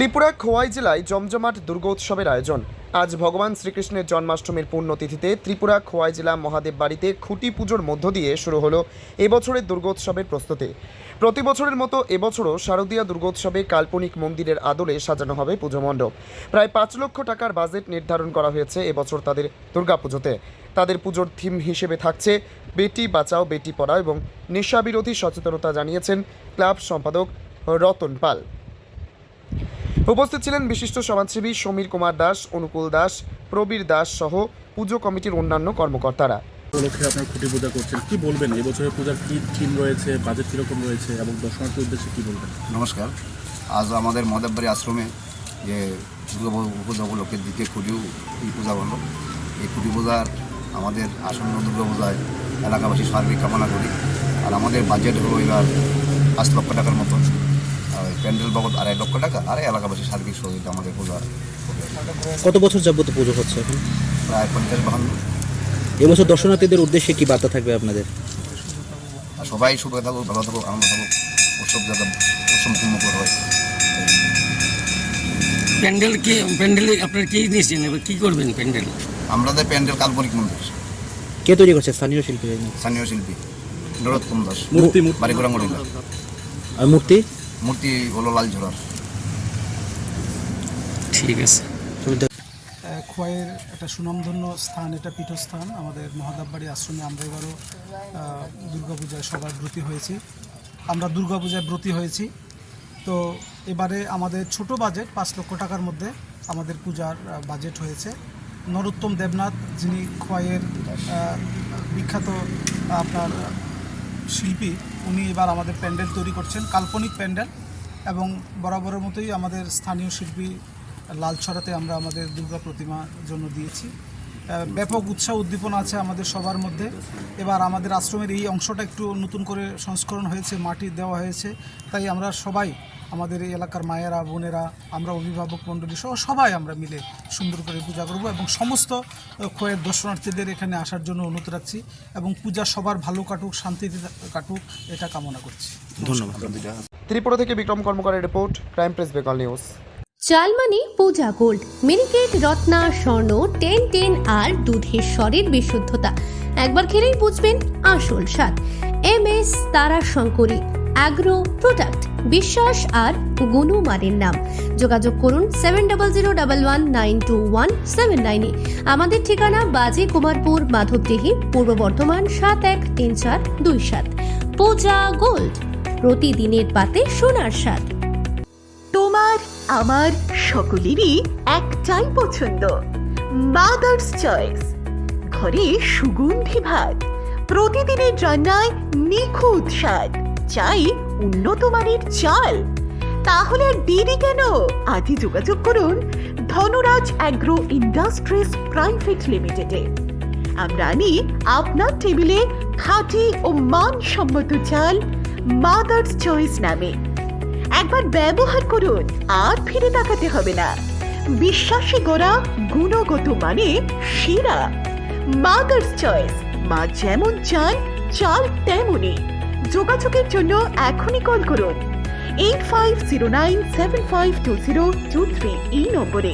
ত্রিপুরা খোয়াই জেলায় জমজমাট দুর্গোৎসবের আয়োজন। আজ ভগবান শ্রীকৃষ্ণের জন্মাষ্টমীর পুণ্যতিথিতে ত্রিপুরা খোয়াই জেলা মহাদেব বাড়িতে খুঁটি পুজোর মধ্য দিয়ে শুরু হলো এবছরের দুর্গোৎসবের প্রস্তুতি। প্রতি বছরের মতো এবছরও শারদীয়া দুর্গোৎসবে কাল্পনিক মন্দিরের আদলে সাজানো হবে পুজো মণ্ডপ। প্রায় 5 লক্ষ টাকার বাজেট নির্ধারণ করা হয়েছে এবছর তাদের দুর্গাপুজোতে। তাদের পুজোর থিম হিসেবে থাকছে বেটি বাঁচাও বেটি পড়াও এবং নেশাবিরোধী সচেতনতা, জানিয়েছেন ক্লাব সম্পাদক রতন পাল। উপস্থিত ছিলেন বিশিষ্ট সমাজসেবী সমীর কুমার দাস, অনুকূল দাস, প্রবীর দাস সহ পুজো কমিটির অন্যান্য কর্মকর্তারা। উপলক্ষে আপনার খুঁটি পূজা করছেন, কি বলবেন? এবছরের পূজার কি থিম রয়েছে, বাজেট কীরকম রয়েছে এবং দর্শনার্থীর উদ্দেশ্যে কি বলবেন? নমস্কার। আজ আমাদের মহাদেববাড়ি আশ্রমে যে দুর্গা পূজা উপলক্ষে দ্বিতীয় খুঁটি পূজা হলো। এই খুঁটি পূজার আমাদের আসন্ন দুর্গা পূজায় এলাকাবাসী সার্বিক কামনা করি। আর আমাদের বাজেট হলো এবার 5 লক্ষ টাকার মতন। প্যান্ডেল বাবদ 2.5 লক্ষ টাকা, আর এলাকাবাসী সার্বিক সহযোগিতা আমাদের পূজা। কত বছর যাবত পুজো হচ্ছে এখন? প্রায় 50-52। এবছর দর্শনার্থীদের উদ্দেশ্যে কি বার্তা থাকবে আপনাদের? সবাই সুখে থাকুক, ভালো থাকুক, আনন্দ থাকুক, উৎসব যাতে উৎসবমুখর হয়। প্যান্ডেলে আপনার কি নিয়েছেন, এবার কী করবেন প্যান্ডেল? আমাদের প্যান্ডেল কাল্পনিক মন্দির। কে তৈরি করছে? স্থানীয় শিল্পী? স্থানীয় শিল্পী নরোত্তম দাস, মূর্তি বাড়িগোড়া মরিলা। আর মূর্তি হলো লাল ঝোড়ার। ঠিক আছে। খোয়াইয়ের একটা সুনামধন্য স্থান, এটা পীঠস্থান আমাদের মহাদেববাড়ি আশ্রমে। আমরা এবারও দুর্গাপূজায় সবার ব্রতী হয়েছি। তো এবারে আমাদের ছোট বাজেট 5 লক্ষ টাকার মধ্যে আমাদের পূজার বাজেট হয়েছে। নরোত্তম দেবনাথ, যিনি খোয়াইয়ের বিখ্যাত আপনার শিল্পী, উনি এবার আমাদের প্যান্ডেল তৈরি করছেন, কাল্পনিক প্যান্ডেল। এবং বরাবরের মতোই আমাদের স্থানীয় শিল্পী লালছড়াতে আমরা আমাদের দুর্গা প্রতিমা জন্য দিয়েছি। ব্যাপক উৎসাহ উদ্দীপনা আছে আমাদের সবার মধ্যে। এবার আমাদের আশ্রমের এই অংশটা একটু নতুন করে সংস্করণ হয়েছে, মাটি দেওয়া হয়েছে। তাই আমরা সবাই, আমাদের এই এলাকার মায়েরা, বোনেরা, আমরা অভিভাবক মণ্ডলী সহ সবাই আমরা মিলে সুন্দর করে পূজা করব এবং সমস্ত খোয়ের দর্শনার্থীদের এখানে আসার জন্য অনুরোধ রাখছি এবং পূজা সবার ভালো কাটুক, শান্তিতে কাটুক, এটা কামনা করছি। ধন্যবাদ। ত্রিপুরা থেকে বিক্রম কর্মকারের report, crime press Bengal news. চালমানি পূজা গোল্ড, মিনিকেট, রত্না, স্বর্ণ 10 আর দুধের স্বরের বিশুদ্ধতা। একবার খেলেই বুঝবেন আসল স্বাদ। MS তারা শঙ্করী অ্যাগ্রো প্রোডাক্ট, বিশ্বাস আর গুণমানের নাম। যোগাযোগ করুন 7001192179 এ। আমাদের ঠিকানা বাজে কুমারপুর, মাধবদেহি, পূর্ব বর্ধমান 713427। পূজা গোল্ড, প্রতিদিনের পাতে সোনার স্বাদ। তোমার আমার সকলেরই একটাই পছন্দ, মাদার্স চয়েস। ঘরে সুগন্ধি ভাত, প্রতিদিনের রান্নায় নিখুঁত স্বাদ, চাই উন্নত মানের চাল। তাহলে আর দেরি কেন? আজই যোগাযোগ করুন ধনরাজ অ্যাগ্রো ইন্ডাস্ট্রিজ প্রাইভেট লিমিটেডে। আমরা আনি আপনার টেবিলে খাঁটি ও মানসম্মত চাল মাদার্স চয়েস নামে। একবার ব্যবহার করুন, আর ফিরে তাকাতে হবে না। বিশ্বাসী গোড়া, গুণগত মানে সেরা। মাদার্স চয়েস, মা যেমন চান চাল তেমনই। যোগাযোগের জন্য এখনই কল করুন 8509752023 এই নম্বরে।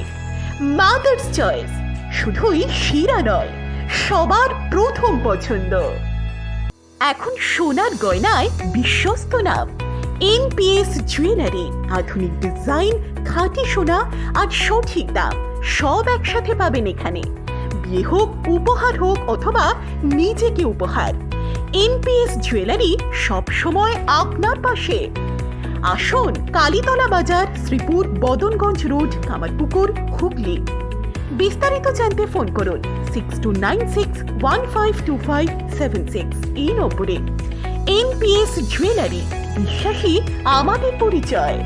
মাদার্স চয়েস শুধুই সেরা নয়, সবার প্রথম পছন্দ। এখন সোনার গয়নায় বিশ্বস্ত নাম NPS জুয়েলারি। আধুনিক ডিজাইন, খাঁটি সোনা আর সঠিক দাম সব একসাথে পাবেন এখানে। বিয়ে হোক, উপহার হোক অথবা নিজেকে উপহার, NPS জুয়েলারি সব সময় আপনার পাশে। আসুন কালীতলা বাজার, শ্রীপুর, বদনগঞ্জ রোড, কামারপুকুর, হুগলি। বিস্তারিত জানতে ফোন করুন 6296152576 এই নম্বরে। NPS জুয়েলারি, বিশ্বাসী আমাদের পরিচয়।